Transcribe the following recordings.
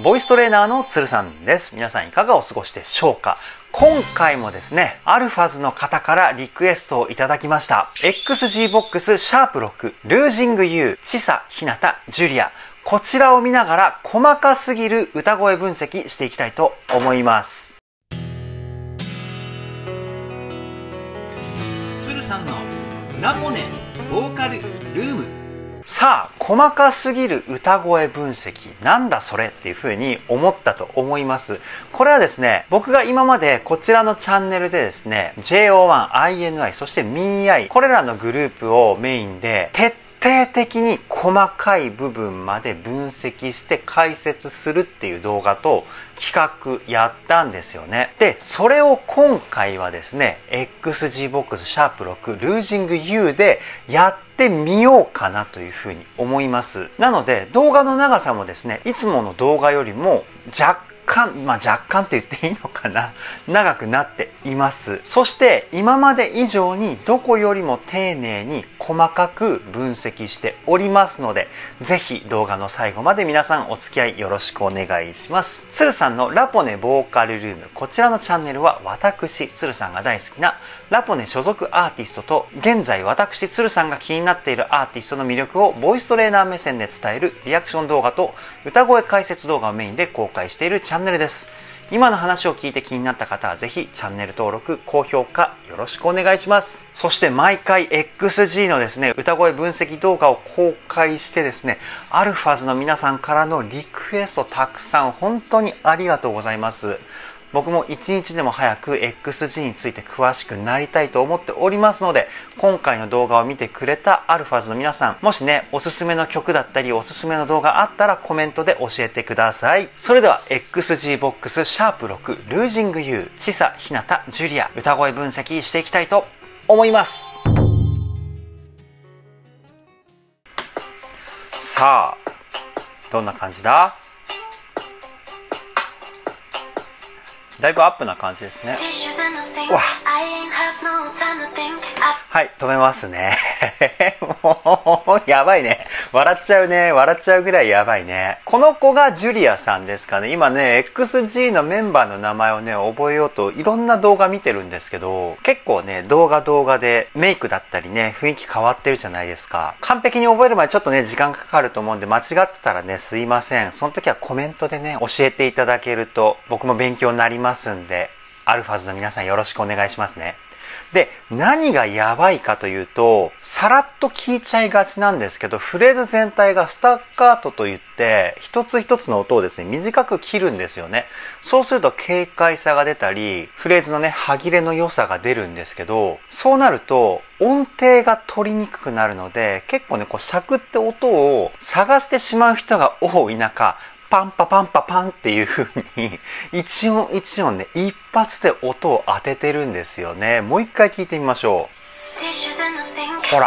ボイストレーナーのつるさんです。皆さんいかがお過ごしでしょうか？今回もですね、アルファズの方からリクエストをいただきました。XG ボックスシャープ6、ルージング U、チサ、ヒナタ、ジュリア。こちらを見ながら細かすぎる歌声分析していきたいと思います。つるさんのラポネボーカルルーム。さあ、細かすぎる歌声分析、なんだそれっていう風に思ったと思います。これはですね、僕が今までこちらのチャンネルでですね、JO1、INI、そして MII、これらのグループをメインで徹底的に細かい部分まで分析して解説するっていう動画と企画やったんですよね。で、それを今回はですね、XG ボックスシャープ6、ルージング U でやってみようかなというふうに思います。なので動画の長さもですね、いつもの動画よりも若干って言っていいのかな、長くなっています。そして今まで以上にどこよりも丁寧に細かく分析しておりますので、ぜひ動画の最後まで皆さんお付き合いよろしくお願いします。つるさんのラポネボーカルルーム、こちらのチャンネルは私つるさんが大好きなラポネ所属アーティストと、現在私つるさんが気になっているアーティストの魅力をボイストレーナー目線で伝えるリアクション動画と歌声解説動画をメインで公開しているチャンネルです。今の話を聞いて気になった方はぜひチャンネル登録、高評価よろしくお願いします。そして毎回 XG のですね、歌声分析動画を公開してですね、アルファズの皆さんからのリクエストたくさん本当にありがとうございます。僕も一日でも早く XG について詳しくなりたいと思っておりますので、今回の動画を見てくれたアルファズの皆さん、もしね、おすすめの曲だったりおすすめの動画あったらコメントで教えてください。それでは XG ボックスシャープ6、ルージング U、チサ、ヒナタ、ジュリア、歌声分析していきたいと思います。さあ、どんな感じだ？だいぶアップな感じですね。わはい、止めますね。もう、やばいね。笑っちゃうね。笑っちゃうぐらいやばいね。この子がジュリアさんですかね。今ね、XG のメンバーの名前をね、覚えようといろんな動画見てるんですけど、結構ね、動画でメイクだったりね、雰囲気変わってるじゃないですか。完璧に覚えるまでちょっとね、時間かかると思うんで、間違ってたらね、すいません。その時はコメントでね、教えていただけると、僕も勉強になりますんで、アルファズの皆さんよろしくお願いしますね。で、何がやばいかというと、さらっと聞いちゃいがちなんですけど、フレーズ全体がスタッカートといって、一つ一つの音をですね、短く切るんですよね。そうすると軽快さが出たり、フレーズのね、歯切れの良さが出るんですけど、そうなると、音程が取りにくくなるので、結構ね、こう、しゃくって音を探してしまう人が多い中、パンパパンパパンっていう風に一音一音ね、一発で音を当ててるんですよね。もう一回聞いてみましょう。ほ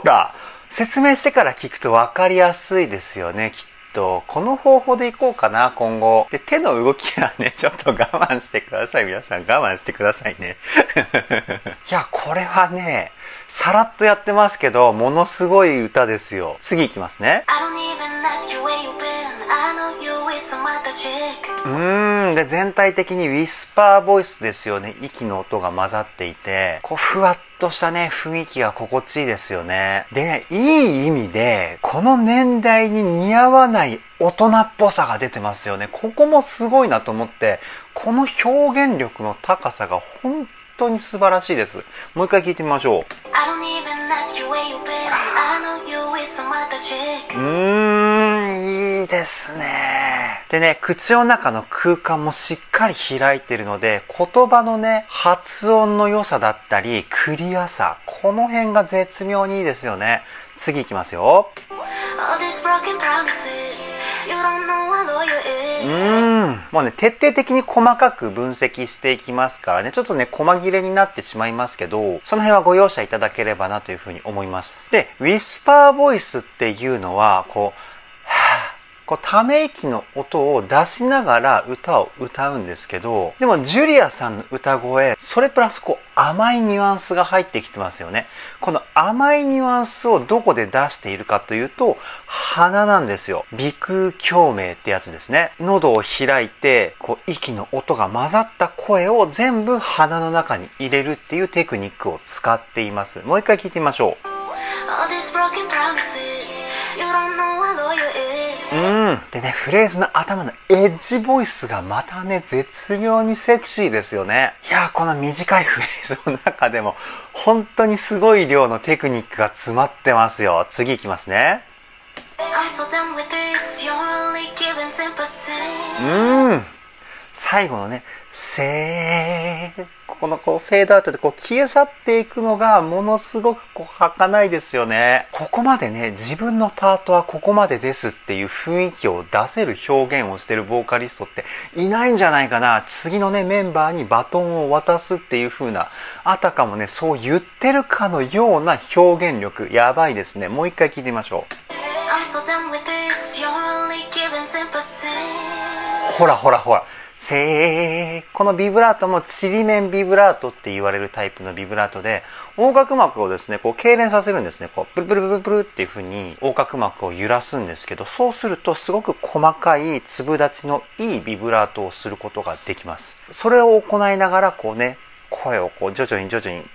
ら。説明してから聞くと分かりやすいですよね、きっと。この方法でいこうかな、今後。で、手の動きはね、ちょっと我慢してください。皆さん我慢してくださいね。いや、これはね、さらっとやってますけど、ものすごい歌ですよ。次いきますね。で、全体的にウィスパーボイスですよね。息の音が混ざっていて、こう、ふわっとしたね、雰囲気が心地いいですよね。で、いい意味で、この年代に似合わない大人っぽさが出てますよね。ここもすごいなと思って、この表現力の高さが本当に素晴らしいです。もう一回聞いてみましょう。いいですね。でね、口の中の空間もしっかり開いてるので、言葉のね、発音の良さだったり、クリアさ、この辺が絶妙にいいですよね。次いきますよ。もうね、徹底的に細かく分析していきますからね、ちょっとね、細切れになってしまいますけど、その辺はご容赦いただければなというふうに思います。で、ウィスパーボイスっていうのは、こう、はぁ、こうため息の音を出しながら歌を歌うんですけど、でもジュリアさんの歌声、それプラスこう甘いニュアンスが入ってきてますよね。この甘いニュアンスをどこで出しているかというと、鼻なんですよ。鼻腔共鳴ってやつですね。喉を開いて、こう息の音が混ざった声を全部鼻の中に入れるっていうテクニックを使っています。もう一回聞いてみましょう。でね、フレーズの頭のエッジボイスがまたね、絶妙にセクシーですよね。いやー、この短いフレーズの中でも、本当にすごい量のテクニックが詰まってますよ。次いきますね。最後のね、ここのこうフェードアウトでこう消え去っていくのがものすごくこう儚いですよね。ここまでね、自分のパートはここまでですっていう雰囲気を出せる表現をしてるボーカリストっていないんじゃないかな。次のね、メンバーにバトンを渡すっていう風な、あたかもね、そう言ってるかのような表現力、やばいですね。もう一回聞いてみましょう。ほらほらほら。このビブラートもちりめんビブラートって言われるタイプのビブラートで、横隔膜をですね、こう痙攣させるんですね。こう、プルプルプルプルっていう風に横隔膜を揺らすんですけど、そうするとすごく細かい粒立ちのいいビブラートをすることができます。それを行いながらこうね、声をこう徐々に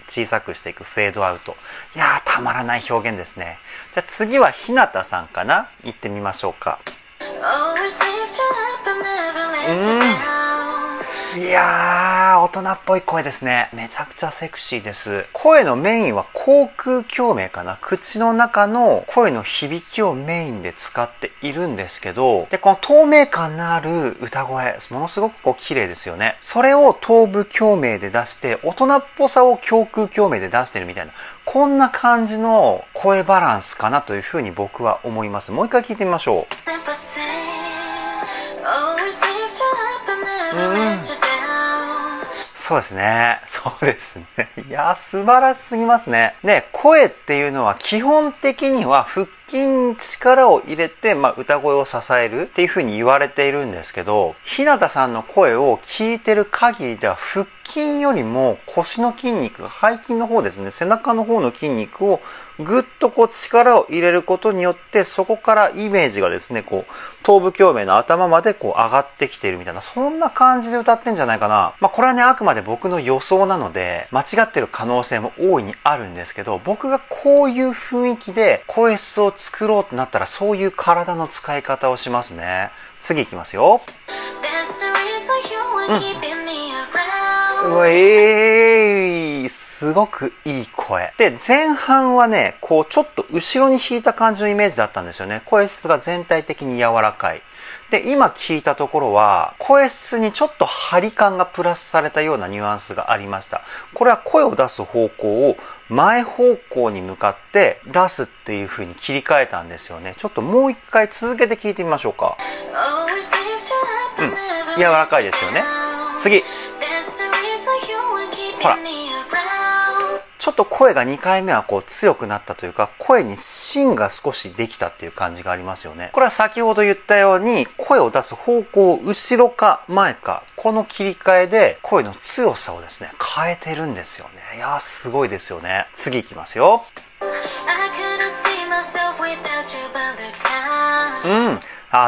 小さくしていくフェードアウト。いやー、たまらない表現ですね。じゃあ次は日向さんかな？行ってみましょうか。いやー、大人っぽい声ですね。めちゃくちゃセクシーです。声のメインは口腔共鳴かな。口の中の声の響きをメインで使っているんですけど、で、この透明感のある歌声、ものすごくこう綺麗ですよね。それを頭部共鳴で出して、大人っぽさを胸腔共鳴で出してるみたいな、こんな感じの声バランスかなというふうに僕は思います。もう一回聞いてみましょう。そうですね。そうですね。いや、素晴らしすぎますね。で、声っていうのは基本的には腹筋に力を入れて、歌声を支えるっていう風に言われているんですけど、日向さんの声を聞いてる限りでは腹筋よりも腰の筋肉、背筋の方ですね、背中の方の筋肉をぐっとこう力を入れることによって、そこからイメージがですね、こう頭部共鳴の頭までこう上がってきているみたいな、そんな感じで歌ってんじゃないかな。これはね、あくまで僕の予想なので、間違ってる可能性も大いにあるんですけど、僕がこういう雰囲気で声質を作ろうとなったら、そういう体の使い方をしますね。次いきますよ。すごくいい声。で、前半はね、こうちょっと後ろに引いた感じのイメージだったんですよね。声質が全体的に柔らかい。で、今聞いたところは、声質にちょっと張り感がプラスされたようなニュアンスがありました。これは声を出す方向を前方向に向かって出すっていう風に切り替えたんですよね。ちょっともう一回続けて聞いてみましょうか。柔らかいですよね。次。ほら。ちょっと声が2回目はこう強くなったというか、声に芯が少しできたっていう感じがありますよね。これは先ほど言ったように、声を出す方向を後ろか前か、この切り替えで声の強さをですね、変えてるんですよね。いやー、すごいですよね。次いきますよ。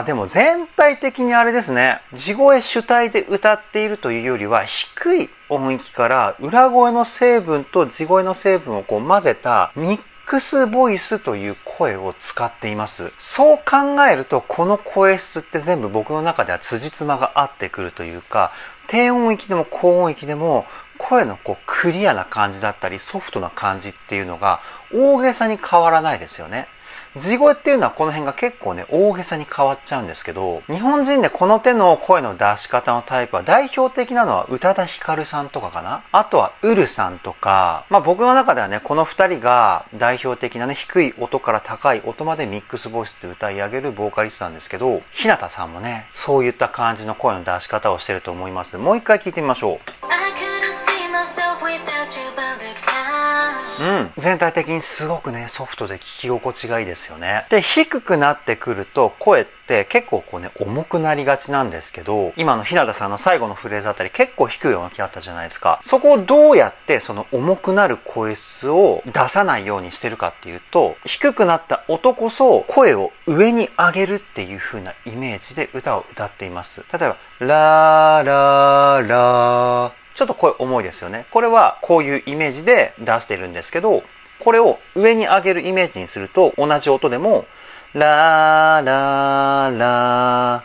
でも全体的にあれですね。地声主体で歌っているというよりは、低い音域から裏声の成分と地声の成分をこう混ぜたミックスボイスという声を使っています。そう考えると、この声質って全部僕の中では辻褄が合ってくるというか、低音域でも高音域でも声のこうクリアな感じだったりソフトな感じっていうのが大げさに変わらないですよね。地声っていうのはこの辺が結構ね、大げさに変わっちゃうんですけど、日本人でこの手の声の出し方のタイプは代表的なのは宇多田ヒカルさんとかかな。あとはウルさんとか、僕の中ではね、この2人が代表的なね、低い音から高い音までミックスボイスって歌い上げるボーカリストなんですけど、日向さんもね、そういった感じの声の出し方をしてると思います。もう一回聞いてみましょう。全体的にすごくね、ソフトで聞き心地がいいですよね。で、低くなってくると声って結構こうね、重くなりがちなんですけど、今の日向さんの最後のフレーズあたり結構低い音域あったじゃないですか。そこをどうやってその重くなる声質を出さないようにしてるかっていうと、低くなった音こそ声を上に上げるっていう風なイメージで歌を歌っています。例えば、ラーラーラー。ちょっと声重いですよね。これはこういうイメージで出してるんですけど、これを上に上げるイメージにすると同じ音でもラーラーラー、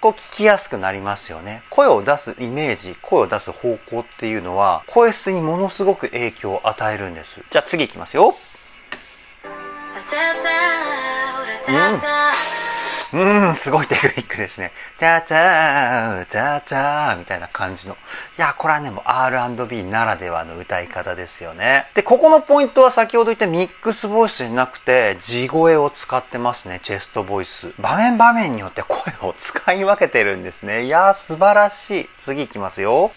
こう聞きやすくなりますよね。声を出すイメージ、声を出す方向っていうのは声質にものすごく影響を与えるんです。じゃあ次いきますよ。すごいテクニックですね。チャチャー、チャチャーみたいな感じの。いや、これはね、もう R&B ならではの歌い方ですよね。で、ここのポイントは先ほど言ったミックスボイスじゃなくて、地声を使ってますね、チェストボイス。場面場面によって声を使い分けてるんですね。いやー、素晴らしい。次いきますよ。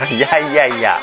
いや。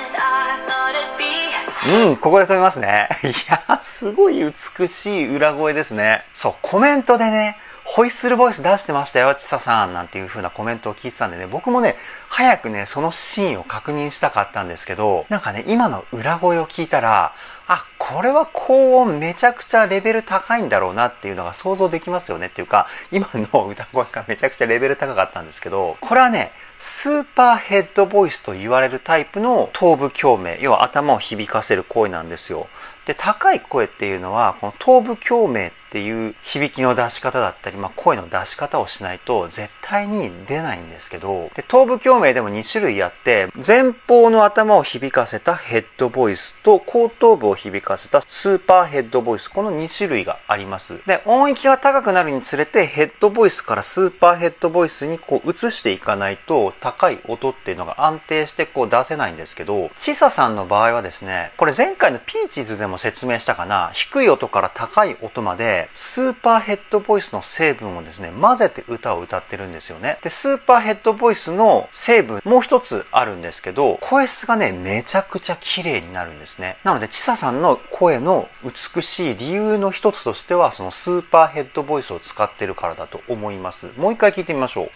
ここで止めますね。いや、すごい美しい裏声ですね。そう、コメントでね、ホイッスルボイス出してましたよ、ちささんなんていう風なコメントを聞いてたんでね、僕もね、早くね、そのシーンを確認したかったんですけど、なんかね、今の裏声を聞いたら、あ、これは高音めちゃくちゃレベル高いんだろうなっていうのが想像できますよねっていうか、今の歌声がめちゃくちゃレベル高かったんですけど、これはね、スーパーヘッドボイスと言われるタイプの頭部共鳴、要は頭を響かせる声なんですよ。で、高い声っていうのは、この頭部共鳴っていう響きの出し方だったり、声の出し方をしないと絶対に出ないんですけど、で、頭部共鳴でも2種類あって、前方の頭を響かせたヘッドボイスと後頭部を響かせたスーパーヘッドボイス、この2種類があります。で、音域が高くなるにつれてヘッドボイスからスーパーヘッドボイスにこう移していかないと高い音っていうのが安定してこう出せないんですけど、ちささんの場合はですね、これ前回のピーチーズでも説明したかな、低い音から高い音までスーパーヘッドボイスの成分をですね、混ぜて歌を歌ってるんですよね。で、スーパーヘッドボイスの成分もう一つあるんですけど、声質がね、めちゃくちゃ綺麗になるんですね。なので、ちささんの声の美しい理由の一つとしては、そのスーパーヘッドボイスを使ってるからだと思います。もう一回聞いてみましょう。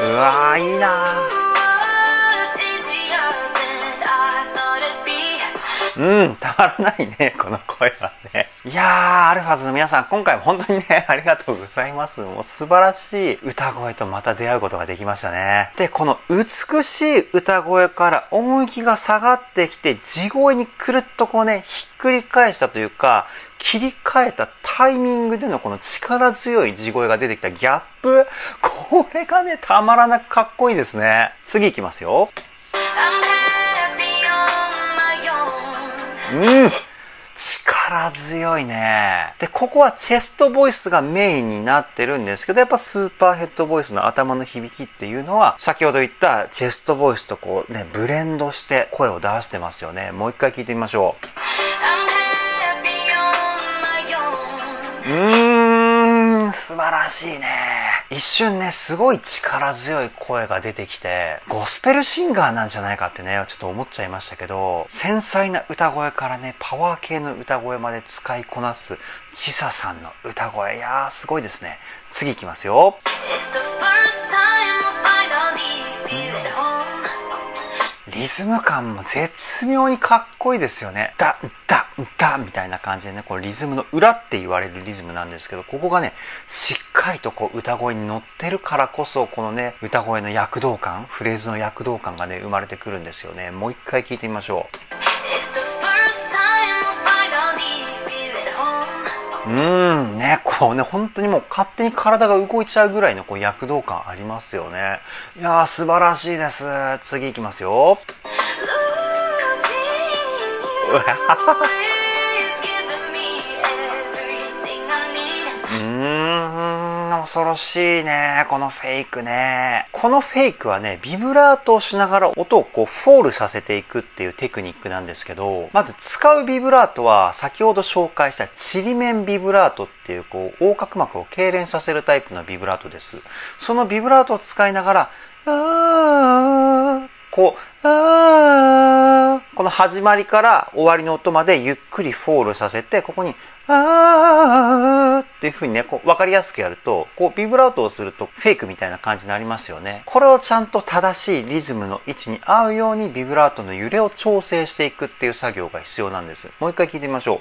うわー、いいなー。たまらないね、この声はね。いやー、アルファズの皆さん、今回も本当にね、ありがとうございます。もう素晴らしい歌声とまた出会うことができましたね。で、この美しい歌声から音域が下がってきて、地声にくるっとこうね、ひっくり返したというか、切り替えたタイミングでのこの力強い地声が出てきたギャップ、これがね、たまらなくかっこいいですね。次いきますよ。力強いね。で、ここはチェストボイスがメインになってるんですけど、やっぱスーパーヘッドボイスの頭の響きっていうのは、先ほど言ったチェストボイスとこうね、ブレンドして声を出してますよね。もう一回聞いてみましょう。素晴らしいね。一瞬ね、すごい力強い声が出てきて、ゴスペルシンガーなんじゃないかってね、ちょっと思っちゃいましたけど、繊細な歌声からね、パワー系の歌声まで使いこなす、ちささんの歌声。いやー、すごいですね。次いきますよ。リズム感も絶妙にかっこいいですよね。ダッダッダッみたいな感じでね、これリズムの裏って言われるリズムなんですけど、ここがね、しっかりとこう歌声に乗ってるからこそ、このね、歌声の躍動感、フレーズの躍動感がね、生まれてくるんですよね。もう一回聞いてみましょう。ね、こうね、本当にもう勝手に体が動いちゃうぐらいのこう躍動感ありますよね。いやー、素晴らしいです。次いきますよ。恐ろしいね、このフェイクね。このフェイクはね、ビブラートをしながら音をこうフォールさせていくっていうテクニックなんですけど、まず使うビブラートは先ほど紹介したちりめんビブラートっていうこう横隔膜を痙攣させるタイプのビブラートです。そのビブラートを使いながら、この始まりから終わりの音までゆっくりフォールさせて、ここにっていう風にね、こう分かりやすくやると、こうビブラートをするとフェイクみたいな感じになりますよね。これをちゃんと正しいリズムの位置に合うようにビブラートの揺れを調整していくっていう作業が必要なんです。もう一回聞いてみましょう。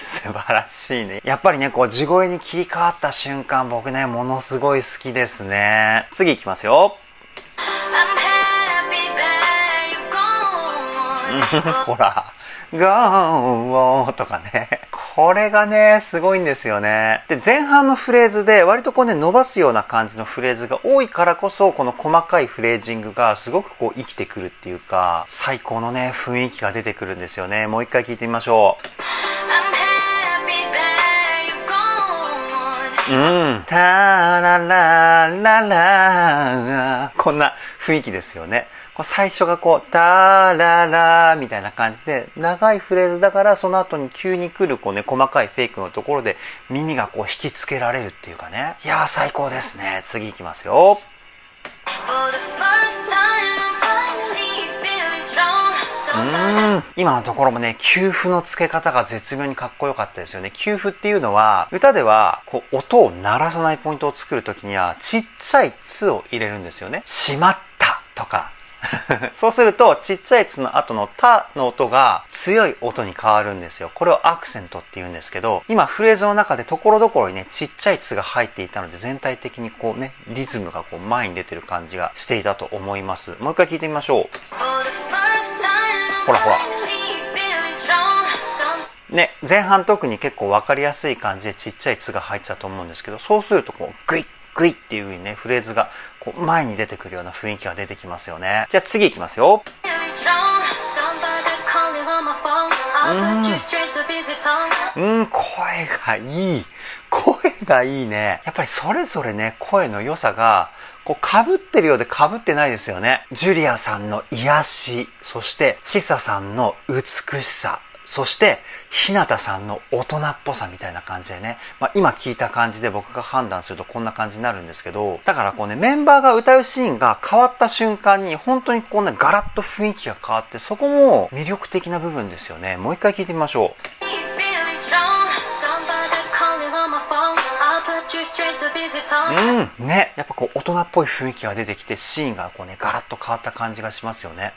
素晴らしいね。やっぱりね、こう地声に切り替わった瞬間、僕ね、ものすごい好きですね。次いきますよ。ほら、ゴーとかね。これがね、すごいんですよね。で、前半のフレーズで割とこうね、伸ばすような感じのフレーズが多いからこそ、この細かいフレージングがすごくこう生きてくるっていうか、最高のね、雰囲気が出てくるんですよね。もう一回聞いてみましょう。タララララこんな雰囲気ですよね。最初がこう、タララみたいな感じで、長いフレーズだから、その後に急に来るこうね、細かいフェイクのところで耳がこう引きつけられるっていうかね。いやー最高ですね。次いきますよ。今のところもね、休符の付け方が絶妙にかっこよかったですよね。休符っていうのは、歌ではこう音を鳴らさないポイントを作るときには、ちっちゃいつを入れるんですよね。しまったとか。そうすると、ちっちゃいつの後のたの音が強い音に変わるんですよ。これをアクセントって言うんですけど、今フレーズの中でところどころにね、ちっちゃいつが入っていたので、全体的にこうね、リズムがこう前に出てる感じがしていたと思います。もう一回聞いてみましょう。ほらほら。ね、前半特に結構わかりやすい感じでちっちゃいつが入ってたと思うんですけど、そうするとこう、グイッグイっていう風にね、フレーズがこう前に出てくるような雰囲気が出てきますよね。じゃあ次いきますよ。声がいい。声がいいね。やっぱりそれぞれね、声の良さが、こう被ってるようで被ってないですよね。ジュリアさんの癒し、そしてチサさんの美しさ、そして日向さんの大人っぽさみたいな感じでね、今聞いた感じで僕が判断するとこんな感じになるんですけど、だからこうね、メンバーが歌うシーンが変わった瞬間に本当にこうね、ガラッと雰囲気が変わって、そこも魅力的な部分ですよね。もう一回聞いてみましょう。ね、やっぱこう大人っぽい雰囲気が出てきて、シーンがこうね、ガラッと変わった感じがしますよね。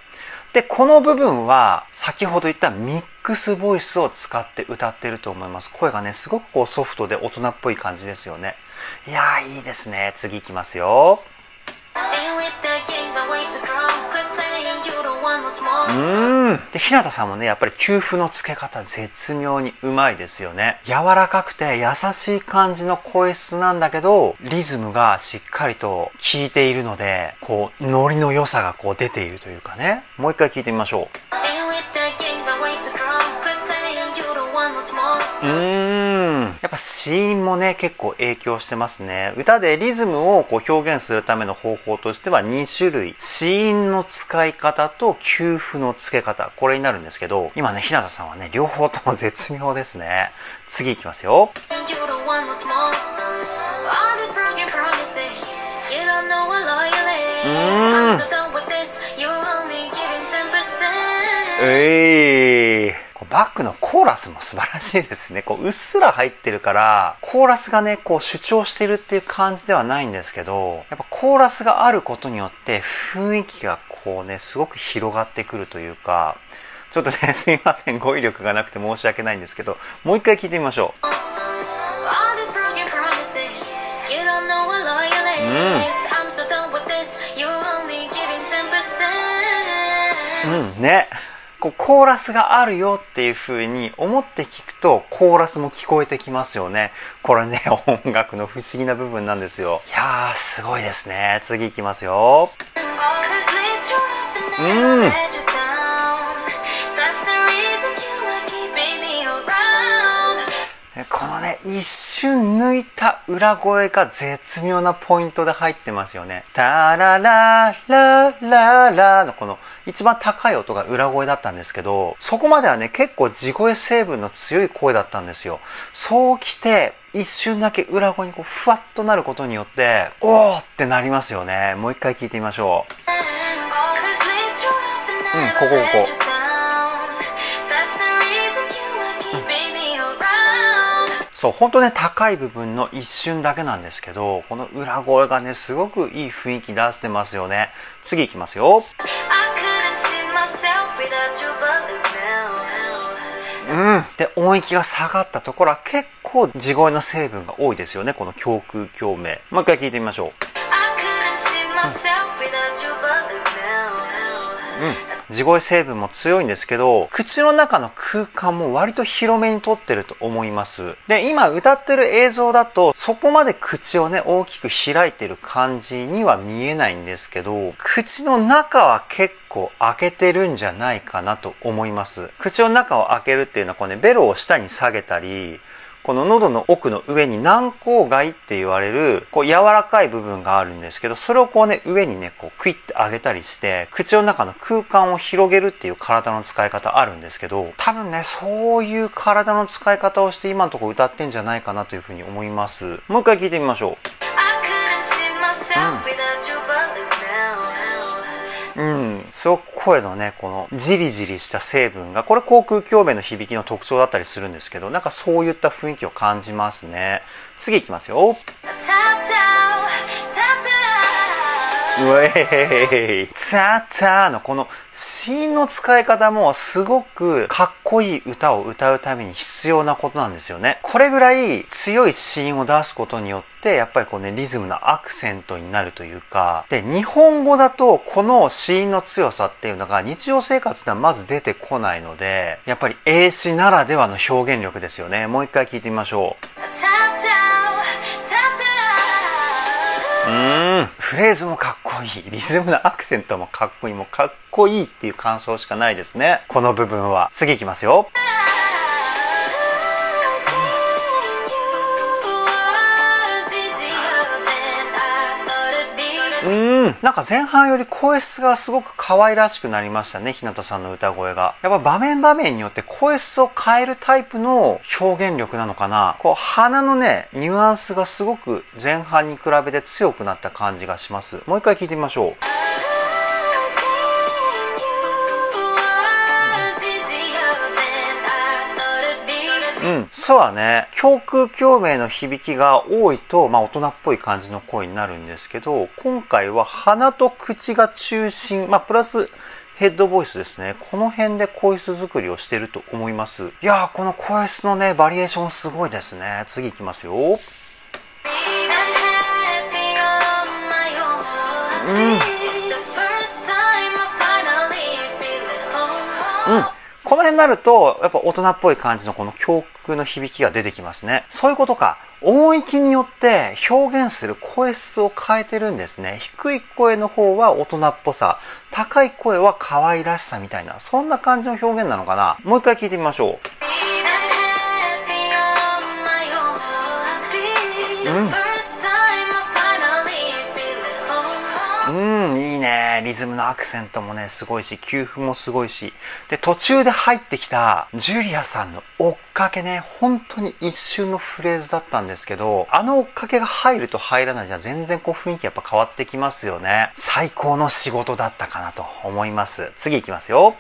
で、この部分は先ほど言ったミックスボイスを使って歌ってると思います。声がね、すごくこうソフトで大人っぽい感じですよね。いやー、いいですね。次いきますよ。で、日向さんもね、やっぱり休符の付け方絶妙にうまいですよね。柔らかくて優しい感じの声質なんだけど、リズムがしっかりと効いているので、こう、ノリの良さがこう出ているというかね。もう一回聞いてみましょう。やっぱ子音もね、結構影響してますね。歌でリズムをこう表現するための方法としては2種類。子音の使い方と休符の付け方。これになるんですけど、今ね、日向さんはね、両方とも絶妙ですね。次いきますよ。バックのコーラスも素晴らしいですね。こう、うっすら入ってるから、コーラスがね、こう主張してるっていう感じではないんですけど、やっぱコーラスがあることによって雰囲気がこうね、すごく広がってくるというか、ちょっとね、すいません、語彙力がなくて申し訳ないんですけど、もう一回聞いてみましょう。ね。こうコーラスがあるよっていう風に思って聞くと、コーラスも聞こえてきますよね。これね、音楽の不思議な部分なんですよ。いやー、すごいですね。次いきますよ。このね、一瞬抜いた裏声が絶妙なポイントで入ってますよね。タラララララのこの一番高い音が裏声だったんですけど、そこまではね、結構地声成分の強い声だったんですよ。そうきて、一瞬だけ裏声にこうふわっとなることによって、おーってなりますよね。もう一回聞いてみましょう。ここ。そう、ほんとね、高い部分の一瞬だけなんですけど、この裏声がね、すごくいい雰囲気出してますよね。次いきますよ。で、音域が下がったところは結構地声の成分が多いですよね。この胸腔共鳴。もう一回聞いてみましょう。地声成分も強いんですけど、口の中の空間も割と広めに取ってると思います。で、今歌ってる映像だと、そこまで口をね、大きく開いてる感じには見えないんですけど、口の中は結構開けてるんじゃないかなと思います。口の中を開けるっていうのは、こうね、ベロを下に下げたり、この喉の奥の上に軟口蓋って言われる、こう柔らかい部分があるんですけど、それをこうね、上にね、こうクイッて上げたりして、口の中の空間を広げるっていう体の使い方あるんですけど、多分ね、そういう体の使い方をして今のところ歌ってんじゃないかなというふうに思います。もう一回聞いてみましょう。すごく声のね、このジリジリした成分が、これ口腔共鳴の響きの特徴だったりするんですけど、なんかそういった雰囲気を感じますね。次いきますよ。ウェイタタのこの子音の使い方もすごくかっこいい歌を歌うために必要なことなんですよね。これぐらい強い子音を出すことによってやっぱりこうね、リズムのアクセントになるというか、で、日本語だとこの子音の強さっていうのが日常生活ではまず出てこないので、やっぱり英詞ならではの表現力ですよね。もう一回聞いてみましょう。フレーズもかっこいい。リズムのアクセントもかっこいい。もうかっこいいっていう感想しかないですね。この部分は。次いきますよ。なんか前半より声質がすごく可愛らしくなりましたね、日向さんの歌声が。やっぱ場面場面によって声質を変えるタイプの表現力なのかな。こう鼻のね、ニュアンスがすごく前半に比べて強くなった感じがします。もう一回聞いてみましょう。そうだね。胸腔共鳴の響きが多いと、大人っぽい感じの声になるんですけど、今回は鼻と口が中心、プラスヘッドボイスですね。この辺で声質作りをしていると思います。いやー、この声質のね、バリエーションすごいですね。次いきますよ。この辺になると、やっぱ大人っぽい感じのこの胸腔の響きが出てきますね。そういうことか。音域によって表現する声質を変えてるんですね。低い声の方は大人っぽさ、高い声は可愛らしさみたいな、そんな感じの表現なのかな。もう一回聞いてみましょう。いいね。リズムのアクセントもね、すごいし、休符もすごいし。で、途中で入ってきた、ジュリアさんの追っかけね、本当に一瞬のフレーズだったんですけど、あの追っかけが入ると入らないじゃ全然こう雰囲気やっぱ変わってきますよね。最高の仕事だったかなと思います。次いきますよ。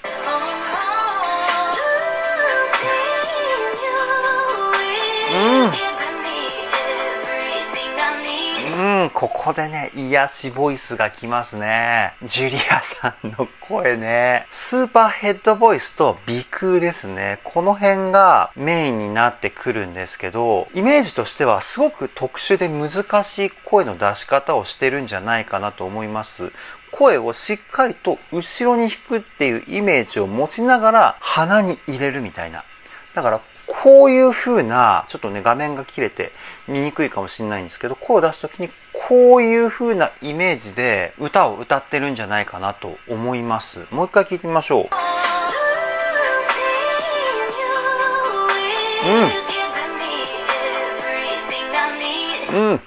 ここでね、癒しボイスが来ますね。ジュリアさんの声ね。スーパーヘッドボイスと鼻腔ですね。この辺がメインになってくるんですけど、イメージとしてはすごく特殊で難しい声の出し方をしてるんじゃないかなと思います。声をしっかりと後ろに引くっていうイメージを持ちながら鼻に入れるみたいな。だからこういう風な、ちょっとね画面が切れて見にくいかもしれないんですけど、声を出すときにこういう風なイメージで歌を歌ってるんじゃないかなと思います。もう一回聞いてみましょう。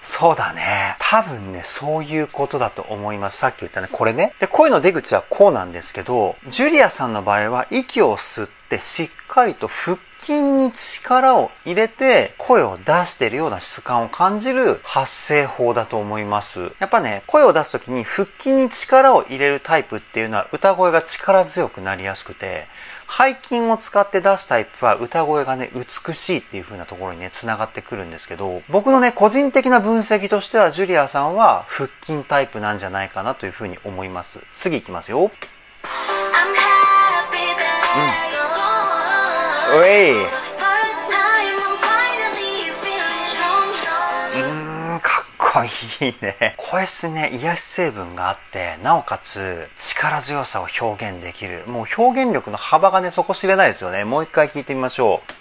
そうだね。多分ね、そういうことだと思います。さっき言ったね、これね。で、声の出口はこうなんですけど、ジュリアさんの場合は息を吸ってしっかりと腹筋に力を入れて声を出しているような質感を感じる発声法だと思います。やっぱね、声を出すときに腹筋に力を入れるタイプっていうのは歌声が力強くなりやすくて、背筋を使って出すタイプは歌声がね、美しいっていう風なところにね、繋がってくるんですけど、僕のね、個人的な分析としては、ジュリアさんは腹筋タイプなんじゃないかなという風に思います。次行きますよ。かっこいいね。声質ね、癒し成分があって、なおかつ力強さを表現できる。もう表現力の幅がね、底知れないですよね。もう一回聞いてみましょう。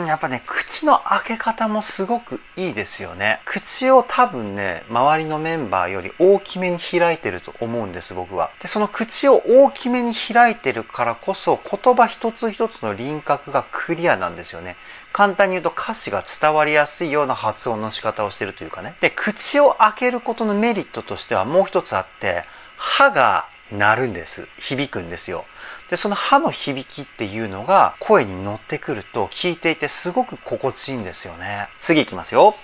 やっぱね、口の開け方もすごくいいですよね。口を多分ね、周りのメンバーより大きめに開いてると思うんです、僕は。で、その口を大きめに開いてるからこそ、言葉一つ一つの輪郭がクリアなんですよね。簡単に言うと歌詞が伝わりやすいような発音の仕方をしてるというかね。で、口を開けることのメリットとしてはもう一つあって、歯が鳴るんです。響くんですよ。で、その歯の響きっていうのが声に乗ってくると聞いていてすごく心地いいんですよね。次いきますよ。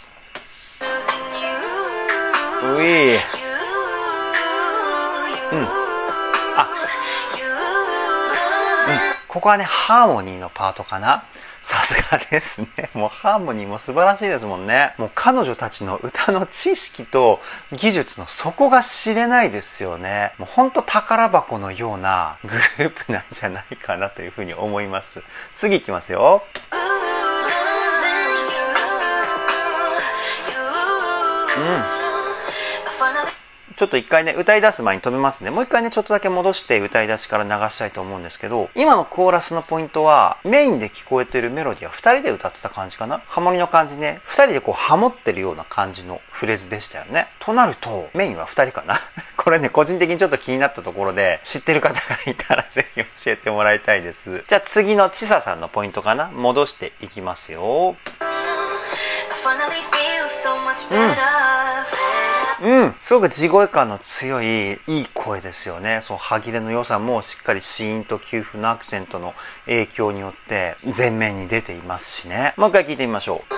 ここはね、ハーモニーのパートかな。さすがですね。もうハーモニーも素晴らしいですもんね。もう彼女たちの歌の知識と技術の底が知れないですよね。もうほんと宝箱のようなグループなんじゃないかなというふうに思います。次いきますよ。ちょっと一回ね、歌い出す前に止めますね。もう一回ね、ちょっとだけ戻して歌い出しから流したいと思うんですけど、今のコーラスのポイントは、メインで聞こえてるメロディは二人で歌ってた感じかな。ハモリの感じね、二人でこうハモってるような感じのフレーズでしたよね。となると、メインは二人かな。これね、個人的にちょっと気になったところで、知ってる方がいたらぜひ教えてもらいたいです。じゃあ次のちささんのポイントかな。戻していきますよ。すごく地声感の強い、いい声ですよね。その歯切れの良さもしっかり子音と休符のアクセントの影響によって前面に出ていますしね。もう一回聞いてみましょう。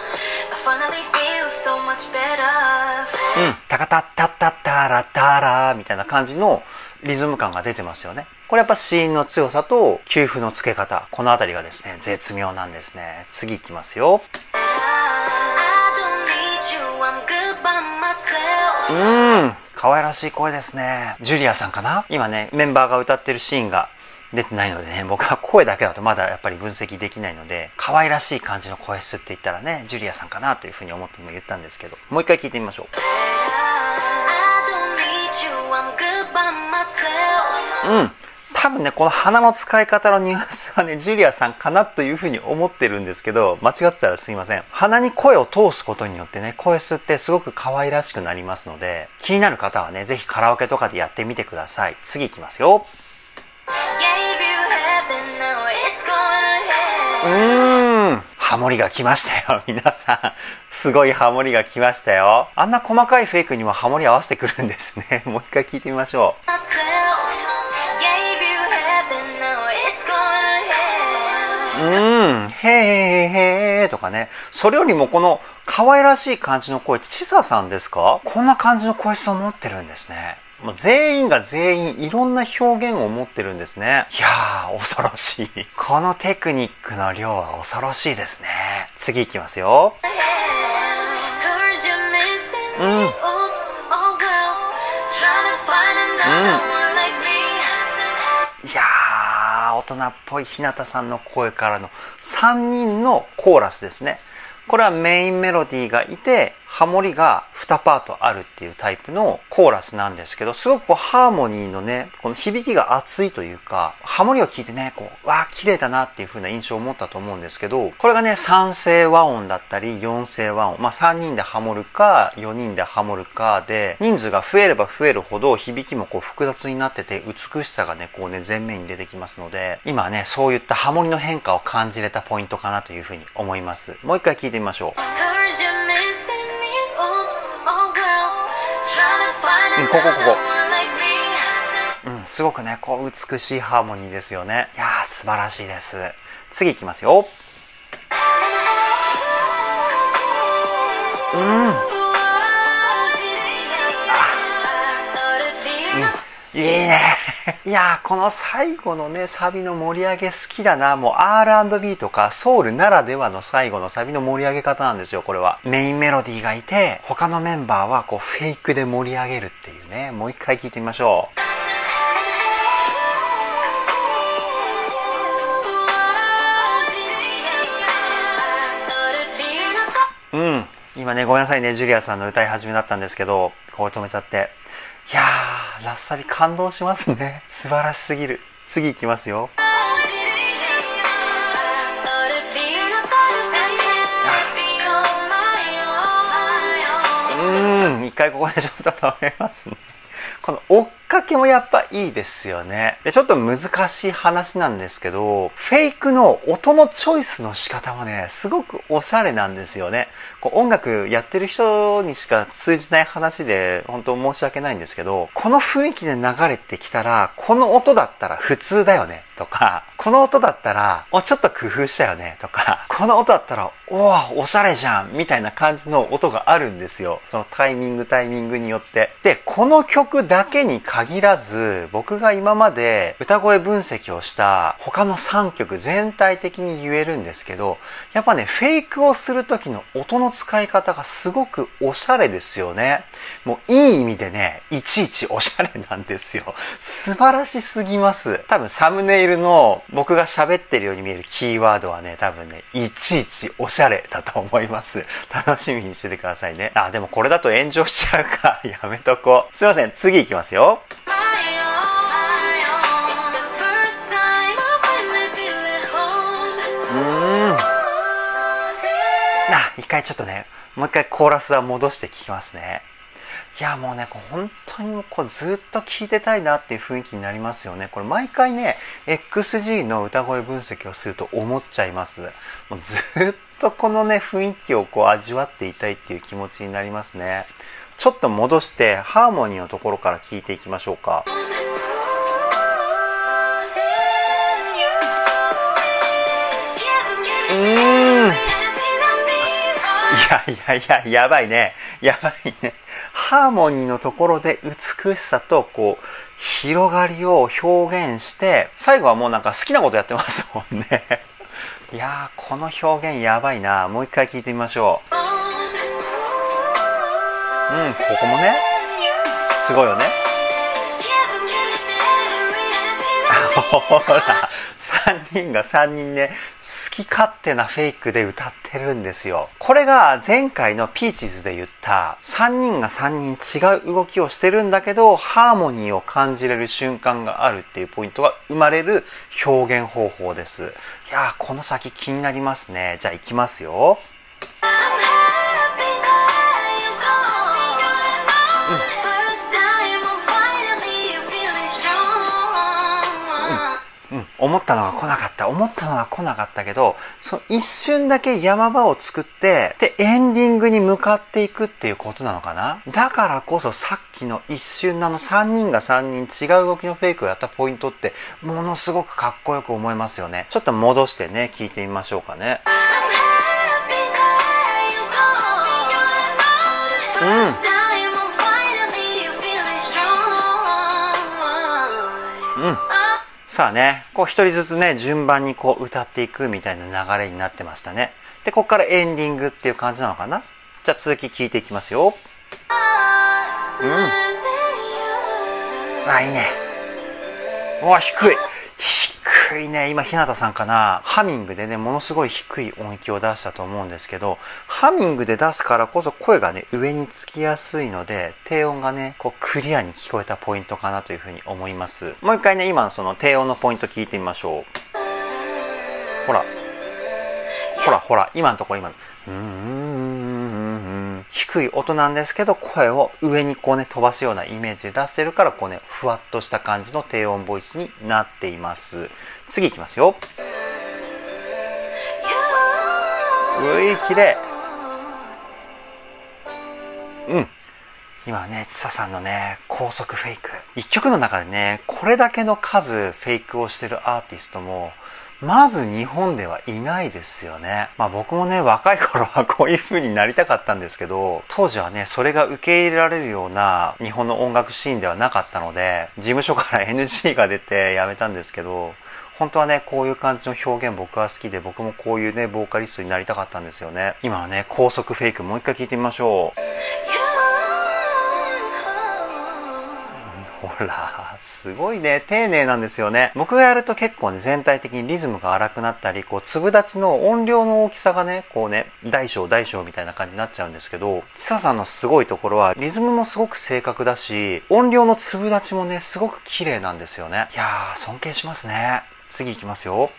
タカタッタッタッタラタラみたいな感じのリズム感が出てますよね。これやっぱ子音の強さと休符の付け方、このあたりがですね、絶妙なんですね。次いきますよ。可愛らしい声ですね。ジュリアさんかな。今ね、メンバーが歌ってるシーンが出てないのでね、僕は声だけだとまだやっぱり分析できないので、可愛らしい感じの声質って言ったらね、ジュリアさんかなというふうに思って今言ったんですけど、もう一回聞いてみましょう。多分ね、この鼻の使い方のニュアンスはね、ジュリアさんかなというふうに思ってるんですけど、間違ってたらすいません。鼻に声を通すことによってね、声質ってすごく可愛らしくなりますので、気になる方はね、ぜひカラオケとかでやってみてください。次いきますよ。ハモリが来ましたよ、皆さん。すごいハモリが来ましたよ。あんな細かいフェイクにもハモリ合わせてくるんですね。もう一回聞いてみましょう。へーとかね。それよりもこの可愛らしい感じの声、ちささんですか？こんな感じの声質を持ってるんですね。もう全員が全員いろんな表現を持ってるんですね。いやー、恐ろしい。このテクニックの量は恐ろしいですね。次いきますよ。いやー、大人っぽい日向さんの声からの3人のコーラスですね。これはメインメロディーがいて、ハモリが2パートあるっていうタイプのコーラスなんですけど、すごくこうハーモニーのね、この響きが熱いというか、ハモリを聞いてね、こう、わー綺麗だなっていう風な印象を持ったと思うんですけど、これがね、3声和音だったり、4声和音。まあ3人でハモるか、4人でハモるかで、人数が増えれば増えるほど響きもこう複雑になってて、美しさがね、こうね、前面に出てきますので、今ね、そういったハモリの変化を感じれたポイントかなという風に思います。もう一回聞いてみましょう。ここ。すごくね、こう美しいハーモニーですよね。いやー、素晴らしいです。次いきますよ。いいね。いやー、この最後のね、サビの盛り上げ好きだな。もう R&B とかソウルならではの最後のサビの盛り上げ方なんですよ、これは。メインメロディーがいて、他のメンバーはこうフェイクで盛り上げるっていうね。もう一回聞いてみましょう。今ね、ごめんなさいね、ジュリアさんの歌い始めだったんですけど、こう止めちゃって。いやー、ラッサビ感動しますね。素晴らしすぎる。次行きますよ。一回ここでちょっと止めますね。この追っかけもやっぱいいですよね。で、ちょっと難しい話なんですけど、フェイクの音のチョイスの仕方もね、すごくおしゃれなんですよね。こう音楽やってる人にしか通じない話で、本当申し訳ないんですけど、この雰囲気で流れてきたら、この音だったら普通だよね、とか、この音だったら、ちょっと工夫したよね、とか、この音だったら、おしゃれじゃんみたいな感じの音があるんですよ。そのタイミングによって。で、この曲だけに限らず、僕が今まで歌声分析をした他の3曲全体的に言えるんですけど、やっぱね、フェイクをする時の音の使い方がすごくおしゃれですよね。もういい意味でね、いちいちおしゃれなんですよ。素晴らしすぎます。多分サムネイルの僕が喋ってるように見えるキーワードはね、多分ね、いちいちおしゃれだと思います。楽しみにしててくださいね。でもこれだと炎上しちゃうか。やめとこう。すいません。次行きますよ。一回ちょっとね、もう一回コーラスは戻して聞きますね。いや、もうね、本当にこうずっと聴いてたいなっていう雰囲気になりますよね。これ毎回ね、XG の歌声分析をすると思っちゃいます。もうずっとこのね、雰囲気をこう味わっていたいっていう気持ちになりますね。ちょっと戻してハーモニーのところから聴いていきましょうか。やばいね。ハーモニーのところで美しさとこう、広がりを表現して、最後はもうなんか好きなことやってますもんね。いやー、この表現やばいな。もう一回聞いてみましょう。ここもね、すごいよね。ほら、3人が3人ね、好き勝手なフェイクで歌ってるんですよ。これが前回のピーチズで言った3人が3人違う動きをしてるんだけど、ハーモニーを感じれる瞬間があるっていうポイントが生まれる表現方法です。いやー、この先気になりますね。じゃあ行きますよ。思ったのは来なかったけど、その一瞬だけ山場を作って、で、エンディングに向かっていくっていうことなのかな。だからこそさっきの一瞬の3人が3人違う動きのフェイクをやったポイントって、ものすごくかっこよく思いますよね。ちょっと戻してね、聞いてみましょうかね。さあね、こう一人ずつね、順番にこう歌っていくみたいな流れになってましたね。で、ここからエンディングっていう感じなのかな。じゃあ続き聞いていきますよ。いいね。低低いね。今、日向さんかな。ハミングでね、ものすごい低い音域を出したと思うんですけど、ハミングで出すからこそ声がね、上につきやすいので、低音がね、こうクリアに聞こえたポイントかなというふうに思います。もう一回ね、今のその低音のポイント聞いてみましょう。ほら。ほらほら、今のところ今の。低い音なんですけど、声を上にこうね、飛ばすようなイメージで出してるから、こうね、ふわっとした感じの低音ボイスになっています。次いきますよ。綺麗。今ね、ちささんのね、高速フェイク。一曲の中でね、これだけの数フェイクをしてるアーティストも、まず日本ではいないですよね。まあ僕もね、若い頃はこういう風になりたかったんですけど、当時はね、それが受け入れられるような日本の音楽シーンではなかったので、事務所から NG が出てやめたんですけど、本当はね、こういう感じの表現僕は好きで、僕もこういうね、ボーカリストになりたかったんですよね。今はね、高速フェイクもう一回聞いてみましょう。ほら、すごいね、丁寧なんですよね。僕がやると結構ね、全体的にリズムが荒くなったり、こう、粒立ちの音量の大きさがね、こうね、大小大小みたいな感じになっちゃうんですけど、ちささんのすごいところは、リズムもすごく正確だし、音量の粒立ちもね、すごく綺麗なんですよね。いやー、尊敬しますね。次いきますよ。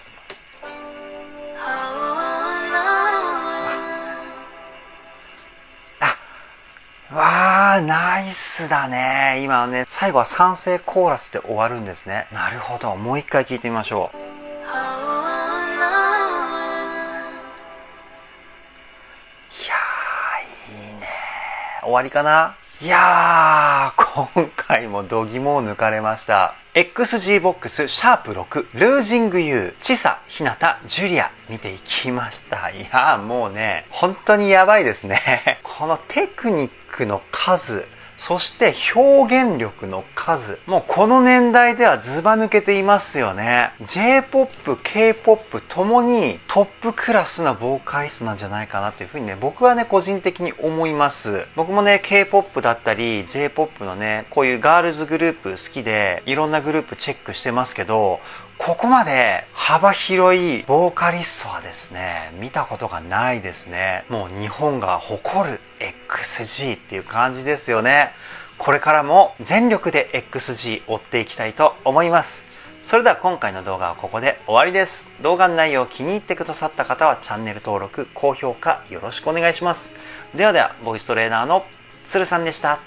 わー、ナイスだね。今はね、最後は3声コーラスで終わるんですね。なるほど。もう一回聞いてみましょう。いやー、いいね。終わりかな？いやー、今回も度肝を抜かれました。XG ボックスシャープ6、Losing You、ちさ、ひなた、ジュリア、見ていきました。いやーもうね、本当にやばいですね。このテクニックの数、そして表現力の数、もうこの年代ではズバ抜けていますよね。J-POP、K-POP ともにトップクラスなボーカリストなんじゃないかなっていうふうにね、僕はね、個人的に思います。僕もね、K-POP だったり、J-POP のね、こういうガールズグループ好きで、いろんなグループチェックしてますけど、ここまで幅広いボーカリストはですね、見たことがないですね。もう日本が誇る XG っていう感じですよね。これからも全力で XG 追っていきたいと思います。それでは今回の動画はここで終わりです。動画の内容を気に入ってくださった方はチャンネル登録、高評価よろしくお願いします。ではでは、ボイストレーナーのつるさんでした。